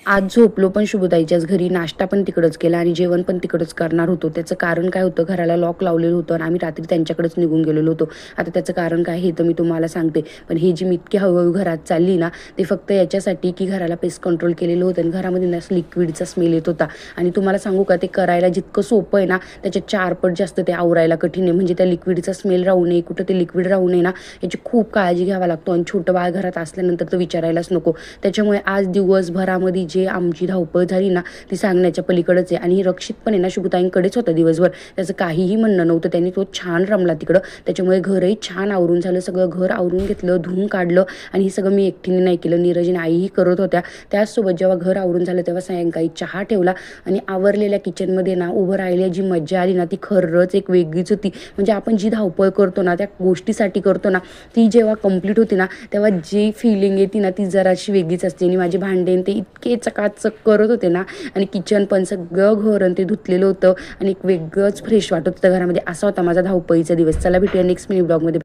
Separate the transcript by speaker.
Speaker 1: आज झोपलो पण शुभताईच्याच घरी, नाश्ता पण तिकडंच केला आणि जेवण पण तिकडंच करणार होतो. त्याचं कारण काय होतं, घराला लॉक लावलेलं होतं आणि आम्ही रात्री त्यांच्याकडेच निघून गेलेलो होतो. आता त्याचं कारण काय हे तर मी तुम्हाला सांगते. पण ही जी मी इतकी हळूहळू घरात चालली ना, ते फक्त याच्यासाठी की घराला पेस्ट कंट्रोल केलेलं होतं आणि घरामध्ये ना लिक्विडचा स्मेल येत होता. आणि तुम्हाला सांगू का, ते करायला जितकं सोपं आहे ना, त्याच्या 4 पट जास्त ते आवरायला कठीण आहे. म्हणजे त्या लिक्विडचा स्मेल राहू नये, कुठं ते लिक्विड राहू नये ना, याची खूप काळजी घ्यावा लागतो. आणि छोटं बाळ घरात असल्यानंतर तर विचारायलाच नको. त्याच्यामुळे आज दिवसभरामध्ये जे आमची धावपळ झाली ना, ती सांगण्याच्या पलीकडेच आहे. आणि रक्षित पण आहे ना, शुभताईंकडेच होता दिवसभर. त्याचं काहीही म्हणणं नव्हतं. त्यांनी तो छान रमला तिकडं. त्याच्यामुळे घरही छान आवरून झालं. सगळं घर आवरून घेतलं, धुवून काढलं. आणि हे सगळं मी एकटीने नाही केलं, नीरजने आईही करत होत्या. त्याचसोबत जेव्हा घर आवरून झालं तेव्हा सायंकाळी चहा ठेवला आणि आवरलेल्या किचनमध्ये ना उभं राहिल्या जी मज्जा आली ना, ती खरंच एक वेगळीच होती. म्हणजे आपण जी धावपळ करतो ना, त्या गोष्टीसाठी करतो ना, ती जेव्हा कंप्लीट होती ना, तेव्हा जी फिलिंग येते ना, ती जराशी वेगळीच असते. आणि माझे भांडे ते इतके चकाचक करत होते ना, आणि किचन पण सगळं घर आणि ते धुतलेलं होतं आणि एक वेगळंच फ्रेश वाटत होतं घरामध्ये. असा होता माझा धावपळीचा दिवस. चला भेटूया नेक्स्ट मिनी ब्लॉगमध्ये.